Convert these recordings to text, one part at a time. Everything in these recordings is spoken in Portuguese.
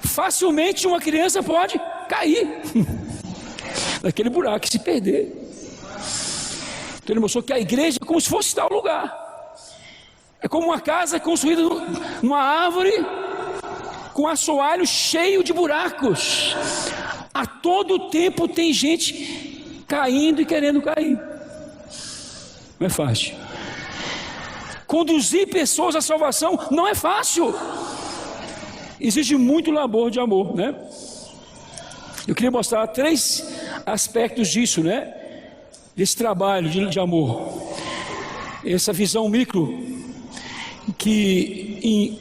facilmente uma criança pode cair naquele buraco e se perder. Então ele mostrou que a igreja é como se fosse tal lugar. É como uma casa construída numa árvore com assoalho cheio de buracos. A todo tempo tem gente caindo e querendo cair. Não é fácil. Conduzir pessoas à salvação não é fácil. Exige muito labor de amor, né? Eu queria mostrar 3 aspectos disso, né? Desse trabalho de amor. Essa visão micro que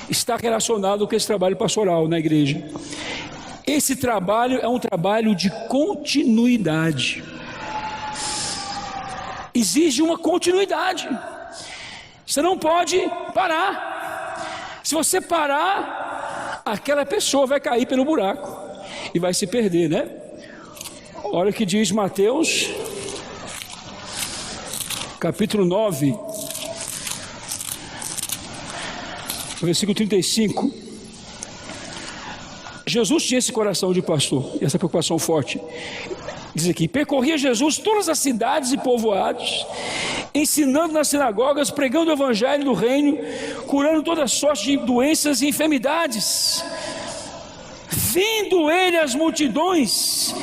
está relacionado com esse trabalho pastoral na igreja. Esse trabalho é um trabalho de continuidade. Exige uma continuidade. Você não pode parar. Se você parar, aquela pessoa vai cair pelo buraco e vai se perder, né? Olha o que diz Mateus, capítulo 9, versículo 35. Jesus tinha esse coração de pastor, e essa preocupação forte. Diz aqui: percorria Jesus todas as cidades e povoados, ensinando nas sinagogas, pregando o evangelho do reino, curando toda sorte de doenças e enfermidades. Vindo ele às multidões,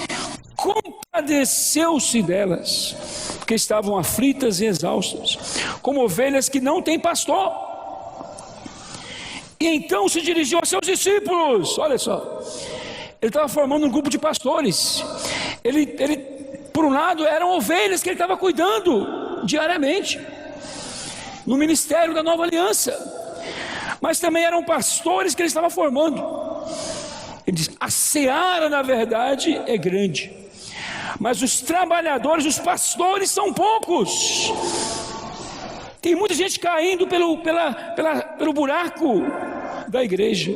compadeceu-se delas, porque estavam aflitas e exaustas, como ovelhas que não têm pastor. E então se dirigiu aos seus discípulos. Olha só, ele estava formando um grupo de pastores. Ele, por um lado, eram ovelhas que ele estava cuidando diariamente no ministério da Nova Aliança, mas também eram pastores que ele estava formando. Ele diz: a seara, na verdade, é grande, mas os trabalhadores, os pastores, são poucos. Tem muita gente caindo pelo buraco da igreja.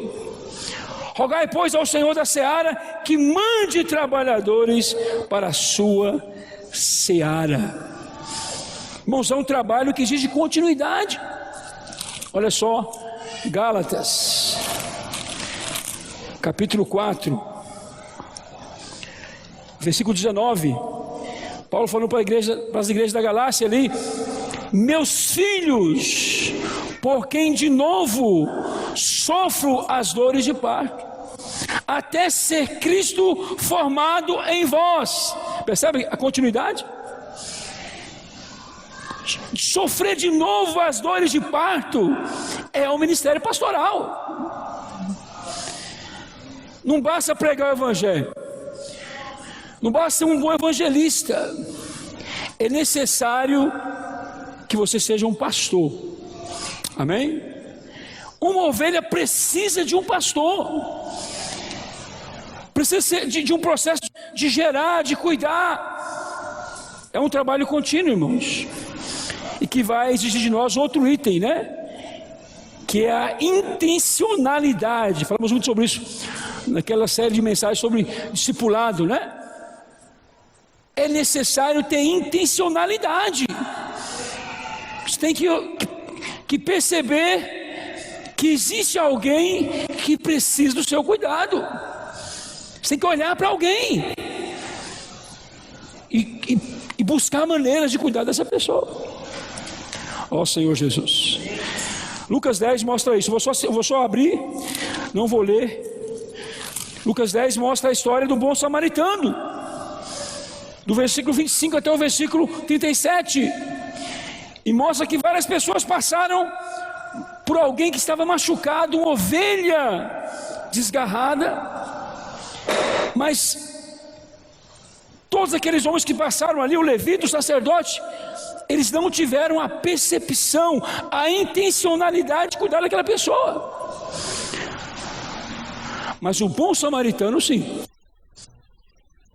Rogai, pois, ao Senhor da seara que mande trabalhadores para a sua seara. Irmãos, é um trabalho que exige continuidade. Olha só, Gálatas, capítulo 4, versículo 19. Paulo falou para as igrejas da Galácia ali: meus filhos, por quem de novo sofro as dores de parto, até ser Cristo formado em vós. Percebe a continuidade? Sofrer de novo as dores de parto é o ministério pastoral. Não basta pregar o evangelho, não basta ser um bom evangelista, é necessário que você seja um pastor. Amém? Uma ovelha precisa de um pastor, precisa ser de um processo de gerar, de cuidar. É um trabalho contínuo, irmãos, e que vai exigir de nós outro item, né? Que é a intencionalidade. Falamos muito sobre isso naquela série de mensagens sobre discipulado, né? É necessário ter intencionalidade. Você tem que perceber que existe alguém que precisa do seu cuidado. Você tem que olhar para alguém e buscar maneiras de cuidar dessa pessoa. Ó Senhor Jesus. Lucas 10 mostra isso. Eu vou só abrir, não vou ler. Lucas 10 mostra a história do bom samaritano, do versículo 25 até o versículo 37. E mostra que várias pessoas passaram por alguém que estava machucado, uma ovelha desgarrada. Mas todos aqueles homens que passaram ali, o levita, o sacerdote, eles não tiveram a percepção, a intencionalidade de cuidar daquela pessoa. Mas o bom samaritano, sim,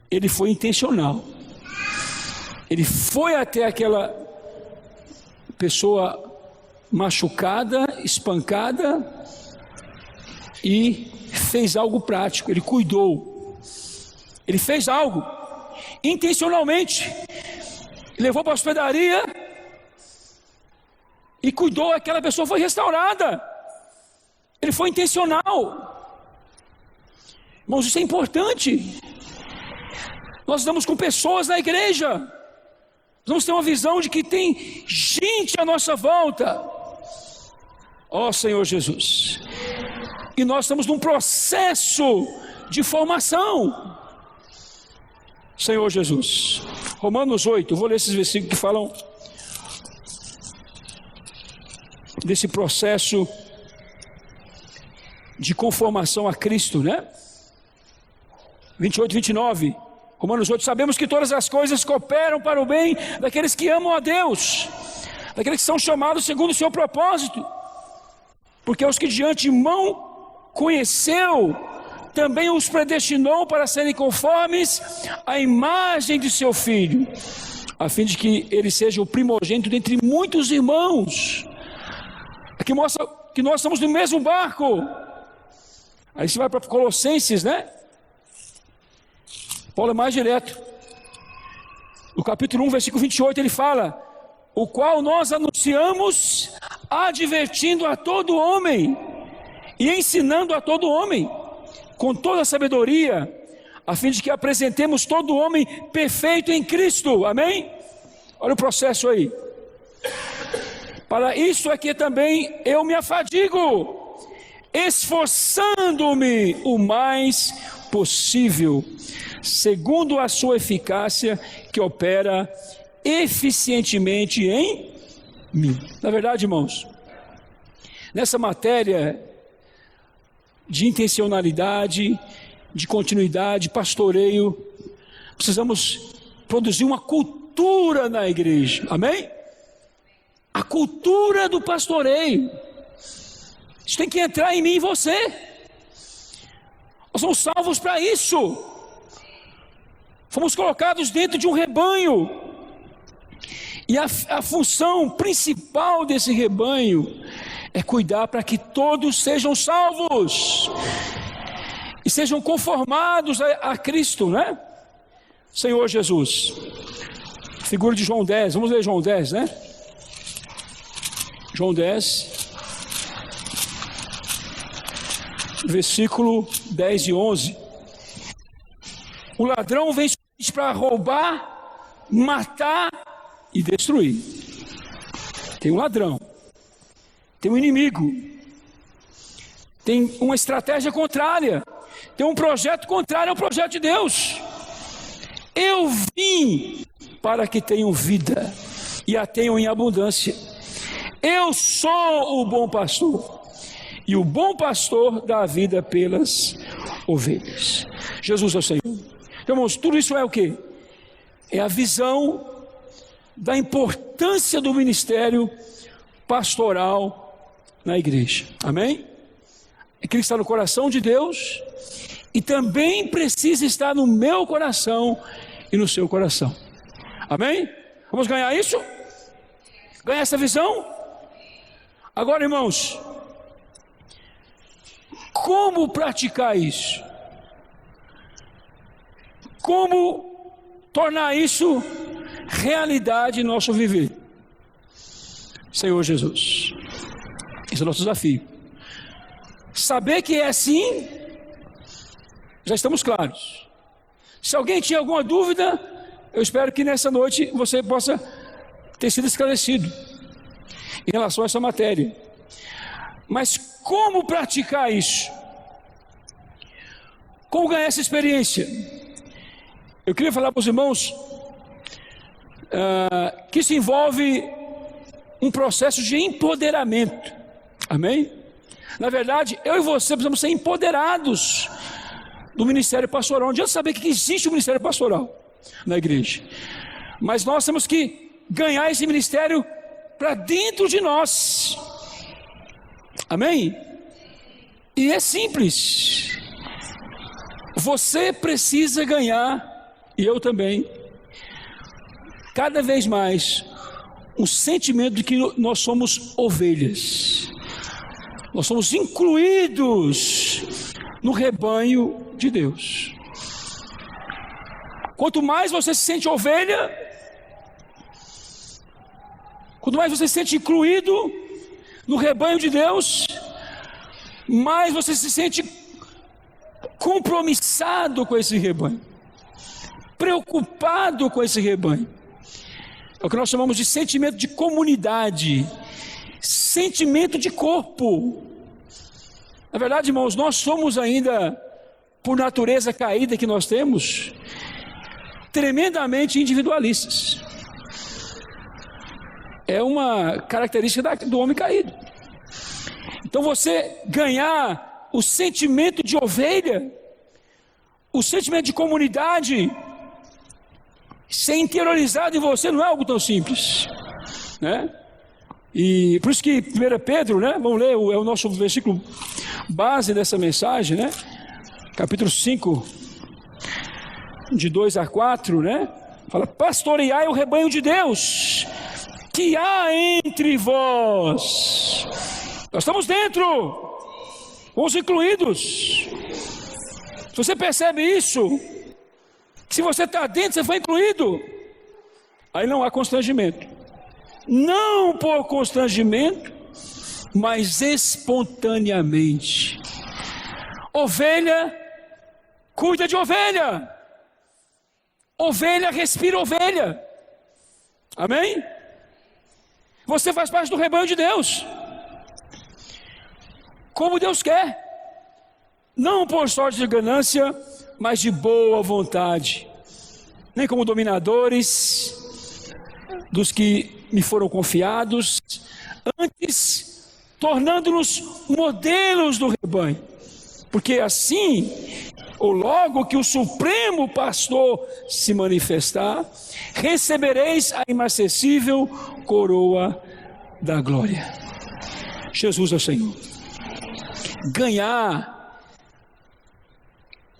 ele foi intencional. Ele foi até aquela pessoa machucada, espancada, e fez algo prático. Ele cuidou, ele fez algo intencionalmente, levou para a hospedaria e cuidou. Aquela pessoa foi restaurada. Ele foi intencional. Irmãos, isso é importante. Nós estamos com pessoas na igreja. Nós vamos ter uma visão de que tem gente à nossa volta. Ó Senhor Jesus. E nós estamos num processo de formação. Senhor Jesus. Romanos 8, eu vou ler esses versículos que falam desse processo de conformação a Cristo, né? 28, 29. Romanos 8, sabemos que todas as coisas cooperam para o bem daqueles que amam a Deus, daqueles que são chamados segundo o seu propósito, porque os que de antemão conheceu, também os predestinou para serem conformes à imagem de seu Filho, a fim de que ele seja o primogênito dentre muitos irmãos. Aqui mostra que nós estamos no mesmo barco. Aí você vai para Colossenses, né? Paulo é mais direto. No capítulo 1, versículo 28, ele fala: o qual nós anunciamos, advertindo a todo homem e ensinando a todo homem, com toda a sabedoria, a fim de que apresentemos todo homem perfeito em Cristo. Amém? Olha o processo aí. Para isso é que também eu me afadigo, esforçando-me o mais possível, segundo a sua eficácia que opera eficientemente em mim. Na verdade, irmãos, nessa matéria de intencionalidade, de continuidade, pastoreio, precisamos produzir uma cultura na igreja. Amém? A cultura do pastoreio. Isso tem que entrar em mim e você. Nós somos salvos para isso. Fomos colocados dentro de um rebanho. E a função principal desse rebanho é cuidar para que todos sejam salvos e sejam conformados a Cristo, né? Senhor Jesus. Figura de João 10. Vamos ler João 10, né? João 10, versículo 10 e 11. O ladrão vem para roubar, matar e destruir. Tem um ladrão, tem um inimigo, tem uma estratégia contrária, tem um projeto contrário ao projeto de Deus. Eu vim para que tenham vida e a tenham em abundância. Eu sou o bom pastor, e o bom pastor dá a vida pelas ovelhas. Jesus é o Senhor. Então, irmãos, tudo isso é o quê? É a visão da importância do ministério pastoral na igreja. Amém? É aquilo que está no coração de Deus e também precisa estar no meu coração e no seu coração. Amém? Vamos ganhar isso? Ganhar essa visão? Agora, irmãos, como praticar isso? Como tornar isso realidade em nosso viver? Senhor Jesus, esse é o nosso desafio. Saber que é assim, já estamos claros. Se alguém tinha alguma dúvida, eu espero que nessa noite você possa ter sido esclarecido em relação a essa matéria. Mas como praticar isso? Como ganhar essa experiência? Eu queria falar para os irmãos que isso envolve um processo de empoderamento. Amém? Na verdade, eu e você precisamos ser empoderados do ministério pastoral. Não adianta saber que existe o ministério pastoral na igreja, mas nós temos que ganhar esse ministério para dentro de nós. Amém? E é simples. Você precisa ganhar, e eu também, cada vez mais, um sentimento de que nós somos ovelhas. Nós somos incluídos no rebanho de Deus. Quanto mais você se sente ovelha, quanto mais você se sente incluído no rebanho de Deus, mais você se sente compromissado com esse rebanho, preocupado com esse rebanho. É o que nós chamamos de sentimento de comunidade, sentimento de corpo. Na verdade, irmãos, nós somos ainda, por natureza caída que nós temos, tremendamente individualistas. É uma característica do homem caído. Então você ganhar o sentimento de ovelha, o sentimento de comunidade, ser interiorizado em você, não é algo tão simples, né? E por isso que 1 Pedro, né? Vamos ler, é o nosso versículo base dessa mensagem, né? Capítulo 5, de 2 a 4, né? Fala: pastoreai o rebanho de Deus que há entre vós. Nós estamos dentro, fomos incluídos. Se você percebe isso, se você está dentro, você foi incluído, aí não há constrangimento. Não por constrangimento, mas espontaneamente. Ovelha cuida de ovelha. Ovelha respira ovelha. Amém? Você faz parte do rebanho de Deus, como Deus quer, não por sorte de ganância, mas de boa vontade, nem como dominadores dos que me foram confiados, antes tornando-nos modelos do rebanho, porque assim, ou logo que o Supremo Pastor se manifestar, recebereis a inacessível coroa da glória. Jesus é o Senhor. Ganhar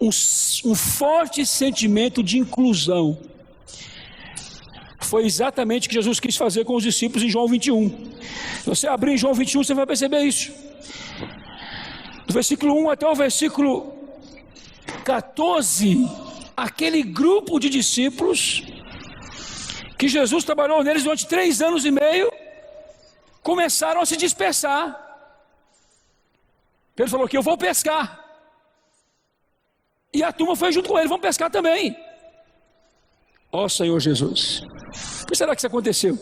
um forte sentimento de inclusão foi exatamente o que Jesus quis fazer com os discípulos em João 21. Se você abrir em João 21, você vai perceber isso. Do versículo 1 até o versículo 14, aquele grupo de discípulos que Jesus trabalhou neles durante 3 anos e meio, começaram a se dispersar. Pedro falou que eu vou pescar, e a turma foi junto com ele, vamos pescar também. Ó Senhor Jesus, por que será que isso aconteceu?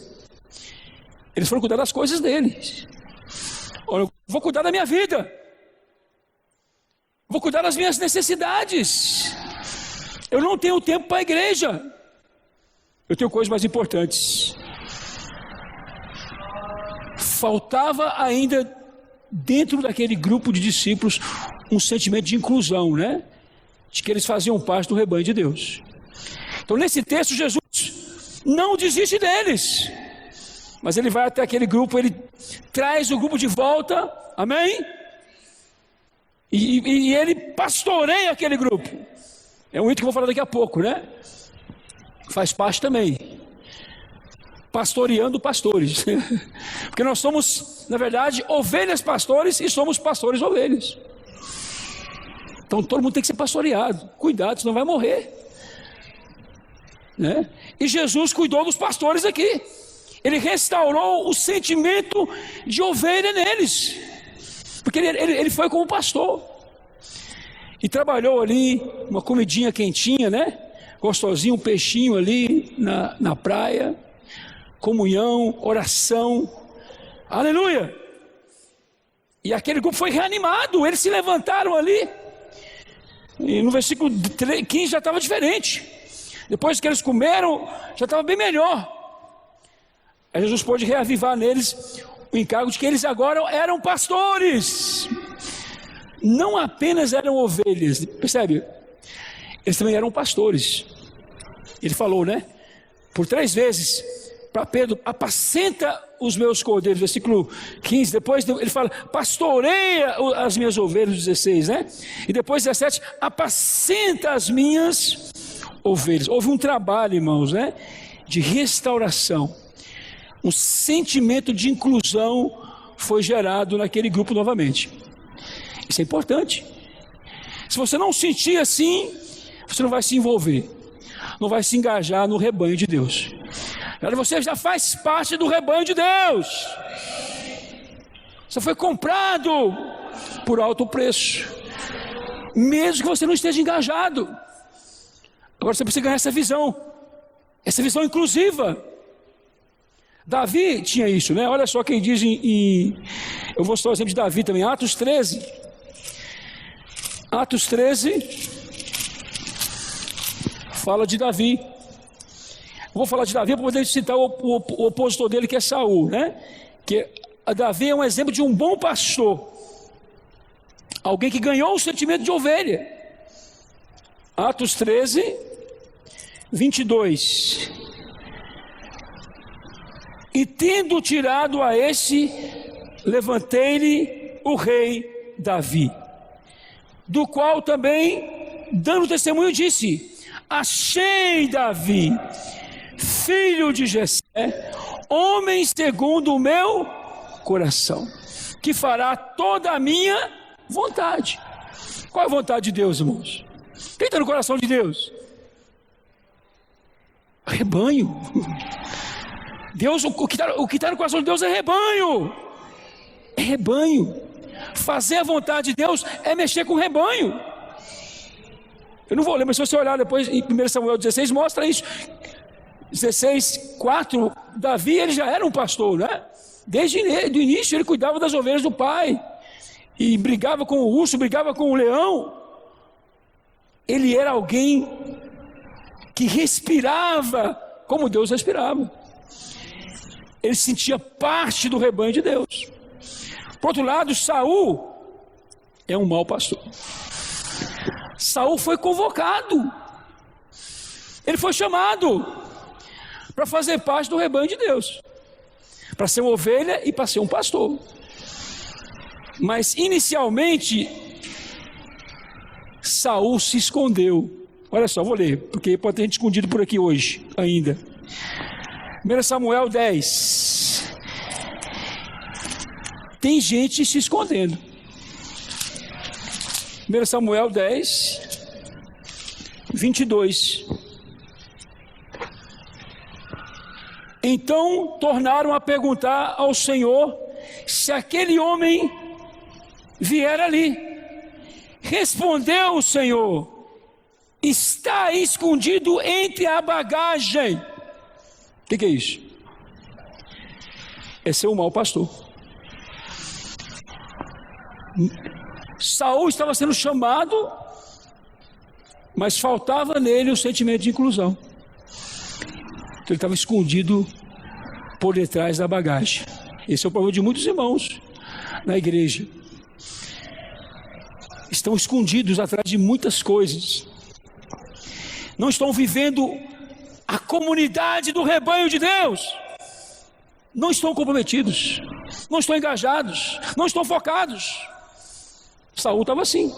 Eles foram cuidar das coisas deles. Olha, eu vou cuidar da minha vida, vou cuidar das minhas necessidades. Eu não tenho tempo para a igreja, eu tenho coisas mais importantes. Faltava ainda dentro daquele grupo de discípulos um sentimento de inclusão, né? De que eles faziam parte do rebanho de Deus. Então nesse texto Jesus não desiste deles, mas ele vai até aquele grupo, ele traz o grupo de volta, amém? E ele pastoreia aquele grupo. É um item que eu vou falar daqui a pouco, né? Faz parte também, pastoreando pastores, porque nós somos, na verdade, ovelhas pastores e somos pastores ovelhas. Então todo mundo tem que ser pastoreado, cuidado, senão vai morrer, né? E Jesus cuidou dos pastores aqui, ele restaurou o sentimento de ovelha neles, porque ele foi como pastor, e trabalhou ali, uma comidinha quentinha, né? Gostosinho, um peixinho ali na praia, comunhão, oração, aleluia. E aquele grupo foi reanimado, eles se levantaram ali, e no versículo 15 já estava diferente. Depois que eles comeram, já estava bem melhor. Aí Jesus pôde reavivar neles o encargo de que eles agora eram pastores, não apenas eram ovelhas, percebe? Eles também eram pastores. Ele falou, né? Por 3 vezes para Pedro: apacenta os meus cordeiros, versículo 15, depois ele fala: pastoreia as minhas ovelhas, 16, né? E depois 17, apacenta as minhas ovelhas. Houve um trabalho, irmãos, né? De restauração, um sentimento de inclusão foi gerado naquele grupo novamente. Isso é importante. Se você não sentir assim, você não vai se envolver, não vai se engajar no rebanho de Deus. Você já faz parte do rebanho de Deus, você foi comprado por alto preço. mesmo que você não esteja engajado. Agora você precisa ganhar essa visão inclusiva. Davi tinha isso, né? Olha só quem diz eu vou citar o exemplo de Davi também, Atos 13. Atos 13 fala de Davi. Vou falar de Davi para poder citar o opositor dele, que é Saul, né? Que Davi é um exemplo de um bom pastor, alguém que ganhou o sentimento de ovelha. Atos 13, 22. E tendo tirado a esse, levantei-lhe o rei Davi, do qual também, dando testemunho, disse: achei Davi, filho de Jessé, homem segundo o meu coração, que fará toda a minha vontade. Qual é a vontade de Deus, irmãos? Quem está no coração de Deus? Rebanho. Deus, o que está no coração de Deus é rebanho. É rebanho. Fazer a vontade de Deus é mexer com o rebanho. Eu não vou ler, mas se você olhar depois em 1 Samuel 16, mostra isso. 16, 4, Davi, ele já era um pastor, né? Desde o início ele cuidava das ovelhas do pai, e brigava com o urso, brigava com o leão. Ele era alguém que respirava como Deus respirava. Ele se sentia parte do rebanho de Deus. Por outro lado, Saul é um mau pastor. Saul foi convocado, ele foi chamado para fazer parte do rebanho de Deus, para ser uma ovelha e para ser um pastor. Mas inicialmente Saul se escondeu. Olha só, vou ler, porque pode ter gente escondido por aqui hoje ainda. 1 Samuel 10. Tem gente se escondendo. 1 Samuel 10, 22. Então tornaram a perguntar ao Senhor se aquele homem vier ali. Respondeu o Senhor: está escondido entre a bagagem. O que é isso? É ser um mau pastor. Saul estava sendo chamado, mas faltava nele o sentimento de inclusão. Então ele estava escondido por detrás da bagagem. Esse é o problema de muitos irmãos na igreja. Estão escondidos atrás de muitas coisas. Não estão vivendo a comunidade do rebanho de Deus. Não estão comprometidos, não estão engajados, não estão focados. Saul estava assim.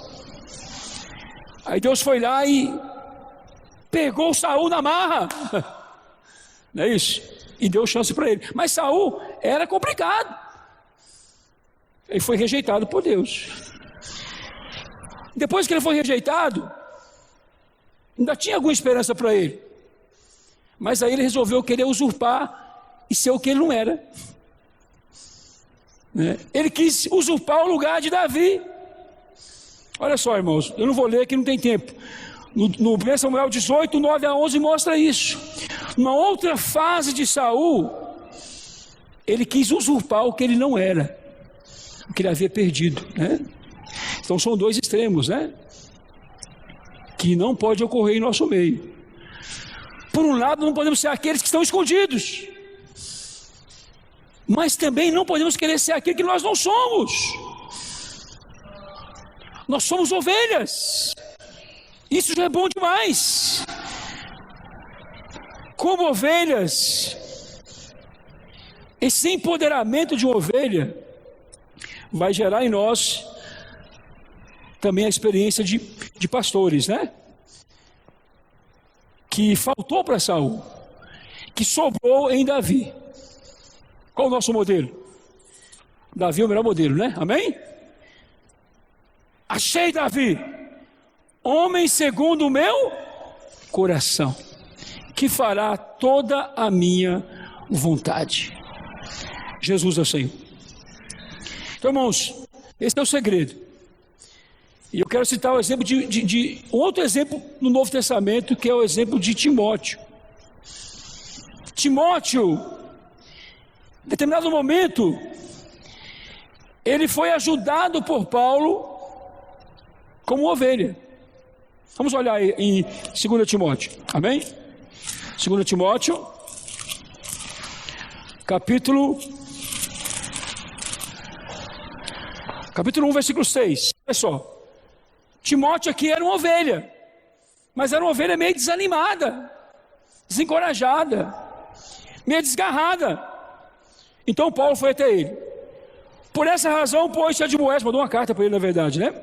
Aí Deus foi lá e pegou Saul na marra. Não é isso? E deu chance para ele. Mas Saul era complicado. Ele foi rejeitado por Deus. Depois que ele foi rejeitado, ainda tinha alguma esperança para ele. Mas aí ele resolveu querer usurpar e ser o que ele não era. Ele quis usurpar o lugar de Davi. Olha só, irmãos, eu não vou ler que não tem tempo. No 1 Samuel 18, 9 a 11 mostra isso. Numa outra fase de Saul, ele quis usurpar o que ele não era, o que ele havia perdido, né? Então são dois extremos, né? Que não pode ocorrer em nosso meio. Por um lado, não podemos ser aqueles que estão escondidos, mas também não podemos querer ser aquele que nós não somos. Nós somos ovelhas. Isso já é bom demais. Como ovelhas, esse empoderamento de uma ovelha vai gerar em nós também a experiência de pastores, né? Que faltou para Saul, que sobrou em Davi. Qual o nosso modelo? Davi é o melhor modelo, né? Amém? Achei Davi, homem segundo o meu coração, que fará toda a minha vontade. Jesus é o Senhor. Então, irmãos, esse é o segredo. E eu quero citar o exemplo de outro exemplo no Novo Testamento, que é o exemplo de Timóteo. Timóteo, em determinado momento, ele foi ajudado por Paulo como ovelha. Vamos olhar aí em 2 Timóteo, amém? 2 Timóteo, capítulo 1, versículo 6. Olha só. Timóteo aqui era uma ovelha, mas era uma ovelha meio desanimada, desencorajada, meio desgarrada. Então Paulo foi até ele. Por essa razão, pois, te admoesto, mandou uma carta para ele, na verdade, né?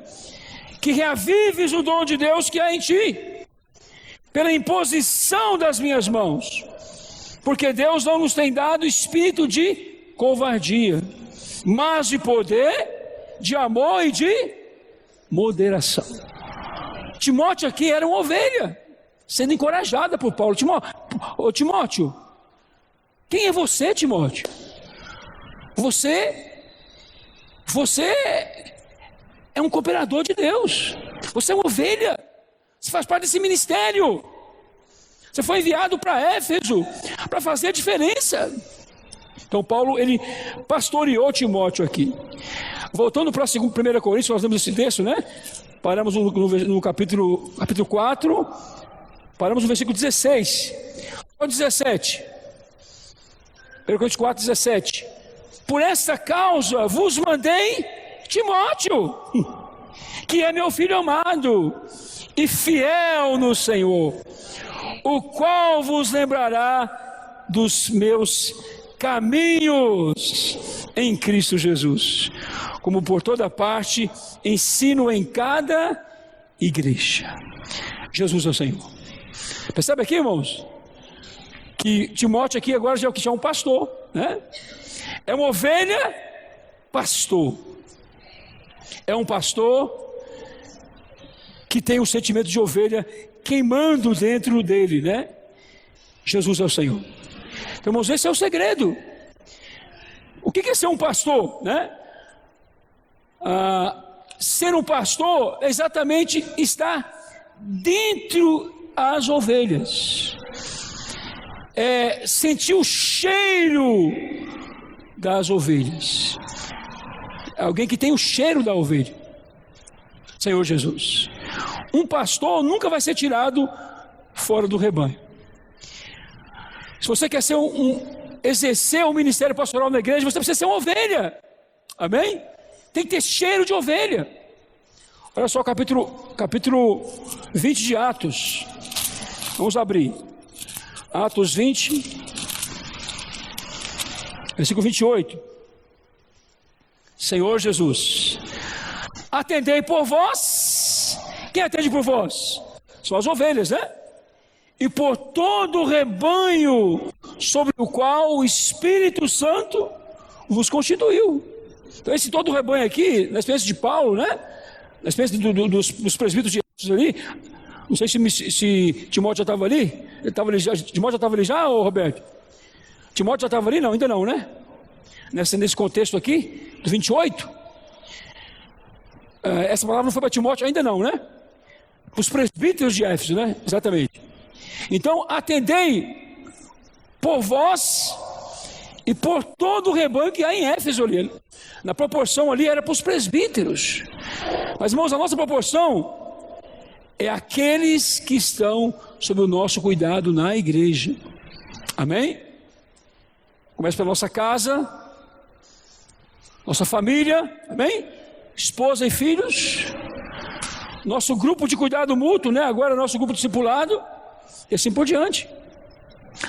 Que reavives o dom de Deus que há em ti, pela imposição das minhas mãos, porque Deus não nos tem dado espírito de covardia, mas de poder, de amor e de moderação. Timóteo aqui era uma ovelha, sendo encorajada por Paulo. Timóteo, quem é você, Timóteo? Você é um cooperador de Deus. Você é uma ovelha. Você faz parte desse ministério. Você foi enviado para Éfeso para fazer a diferença. Então Paulo, ele pastoreou Timóteo aqui. Voltando para 1 Coríntios, nós lemos esse texto, né? Paramos no capítulo 4, paramos no versículo 16. Olha o 17. 1 Coríntios 4, 17. Por esta causa vos mandei Timóteo, que é meu filho amado e fiel no Senhor, o qual vos lembrará dos meus caminhos em Cristo Jesus, como por toda parte ensino em cada igreja. Jesus é o Senhor. Percebe aqui, irmãos, que Timóteo aqui agora já é um pastor, né? É uma ovelha pastor. É um pastor que tem o sentimento de ovelha queimando dentro dele, né? Jesus é o Senhor. Então, irmãos, esse é o segredo. O que é ser um pastor, né? Ser um pastor é exatamente estar dentro as ovelhas, sentir o cheiro das ovelhas. Alguém que tem o cheiro da ovelha. Senhor Jesus. Um pastor nunca vai ser tirado fora do rebanho. Se você quer ser exercer um ministério pastoral na igreja, você precisa ser uma ovelha. Amém? Tem que ter cheiro de ovelha. Olha só o capítulo 20 de Atos. Vamos abrir. Atos 20, versículo 28. Senhor Jesus, atendei por vós. Quem atende por vós? São as ovelhas, né? E por todo o rebanho sobre o qual o Espírito Santo vos constituiu. Então esse todo o rebanho aqui, na experiência de Paulo, né? Na experiência dos presbíteros de Atos ali, não sei se Timóteo já estava ali. Timóteo já estava ali já, ou Roberto? Timóteo já estava ali? Não, ainda não, né? Nesse contexto aqui, do 28. Essa palavra não foi para Timóteo ainda não, né? Os presbíteros de Éfeso, né? Exatamente. Então, atendei por vós e por todo o rebanho que há em Éfeso ali. Na proporção ali era para os presbíteros. Mas, irmãos, a nossa proporção é aqueles que estão sob o nosso cuidado na igreja. Amém? Começa pela nossa casa, nossa família, amém? Esposa e filhos, nosso grupo de cuidado mútuo, né? Agora nosso grupo de discipulado, e assim por diante.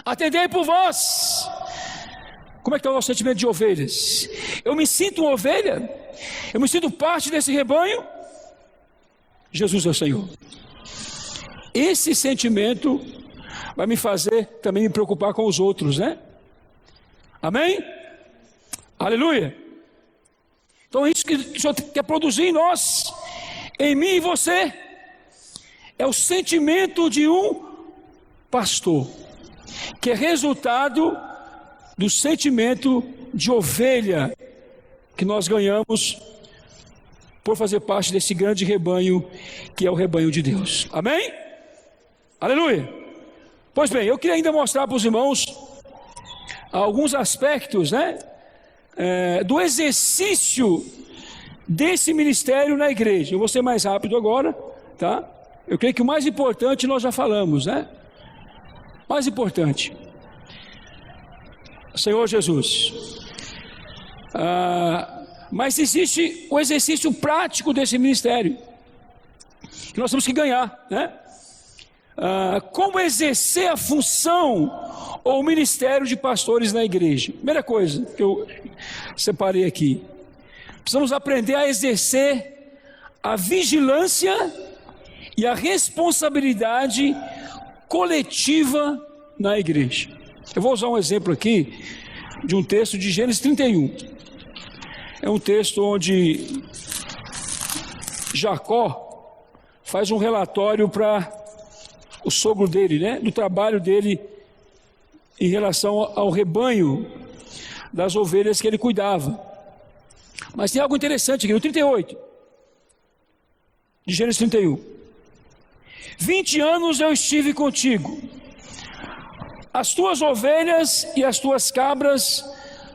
Atendei por vós. Como é que está o nosso sentimento de ovelhas? Eu me sinto uma ovelha? Eu me sinto parte desse rebanho? Jesus é o Senhor. Esse sentimento vai me fazer também me preocupar com os outros, né? Amém? Aleluia. Então é isso que o Senhor quer produzir em nós, em mim e você. É o sentimento de um pastor, que é resultado do sentimento de ovelha que nós ganhamos por fazer parte desse grande rebanho que é o rebanho de Deus. Amém? Aleluia! Pois bem, eu queria ainda mostrar para os irmãos alguns aspectos, né, do exercício desse ministério na igreja. Eu vou ser mais rápido agora, tá? Eu creio que o mais importante nós já falamos, né? Mais importante, Senhor Jesus. Mas existe o exercício prático desse ministério, que nós temos que ganhar, né? Como exercer a função ou o ministério de pastores na igreja. Primeira coisa que eu separei aqui: precisamos aprender a exercer a vigilância e a responsabilidade coletiva na igreja. Eu vou usar um exemplo aqui de um texto de Gênesis 31. É um texto onde Jacó faz um relatório para o sogro dele, né, do trabalho dele em relação ao rebanho das ovelhas que ele cuidava. Mas tem algo interessante aqui, no 38, de Gênesis 31. 20 anos eu estive contigo, as tuas ovelhas e as tuas cabras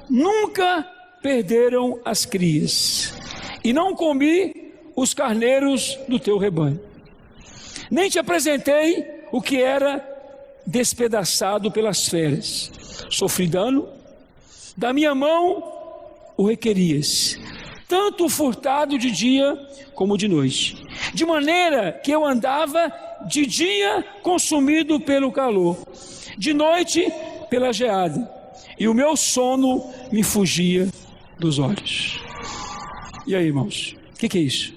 nunca perderam as crias, e não comi os carneiros do teu rebanho, nem te apresentei o que era despedaçado pelas feras. Sofri dano, da minha mão o requerias, tanto o furtado de dia como de noite, de maneira que eu andava de dia consumido pelo calor, de noite pela geada, e o meu sono me fugia dos olhos. E aí, irmãos, o que é isso?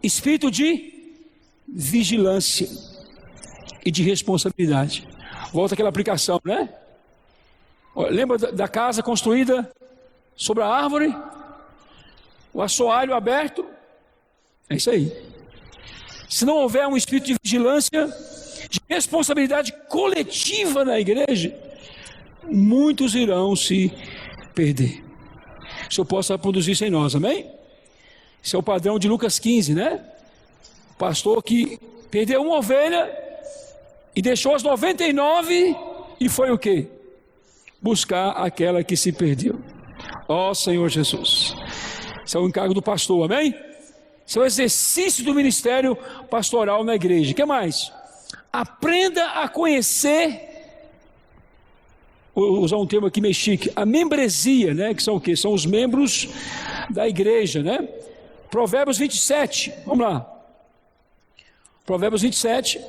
Espírito de vigilância e de responsabilidade. Volta àquela aplicação, né? Lembra da casa construída sobre a árvore? O assoalho aberto? É isso aí. Se não houver um espírito de vigilância, de responsabilidade coletiva na igreja, muitos irão se perder. O Senhor possa produzir isso em nós, amém? Esse é o padrão de Lucas 15, né? O pastor que perdeu uma ovelha e deixou as 99 e foi o quê? Buscar aquela que se perdeu. Ó Senhor Jesus. Esse é o encargo do pastor, amém? Esse é o exercício do ministério pastoral na igreja. O que mais? Aprenda a conhecer, vou usar um termo aqui meio chique, a membresia, né? Que são o quê? São os membros da igreja, né? Provérbios 27, vamos lá. Provérbios 27.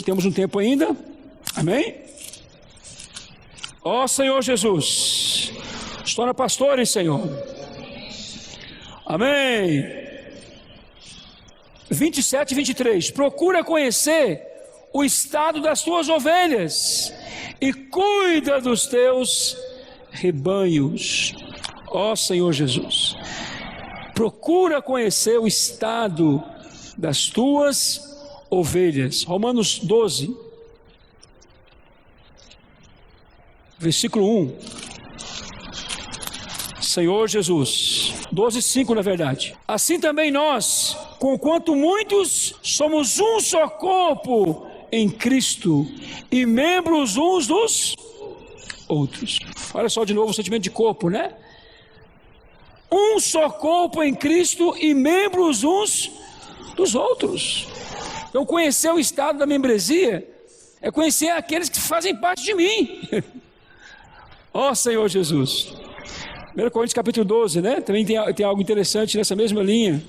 Temos um tempo ainda. Amém? Ó Senhor Jesus, nos torna pastores, Senhor. Amém. 27 e 23. Procura conhecer o estado das tuas ovelhas e cuida dos teus rebanhos. Ó Senhor Jesus, procura conhecer o estado das tuas ovelhas. Romanos 12, versículo 1. Senhor Jesus, 12:5 na verdade. Assim também nós, conquanto muitos, somos um só corpo em Cristo e membros uns dos outros. Olha só de novo o sentimento de corpo, né? Um só corpo em Cristo e membros uns dos outros. Então conhecer o estado da membresia é conhecer aqueles que fazem parte de mim. Ó Senhor Jesus. 1 Coríntios capítulo 12, né? Também tem algo interessante nessa mesma linha.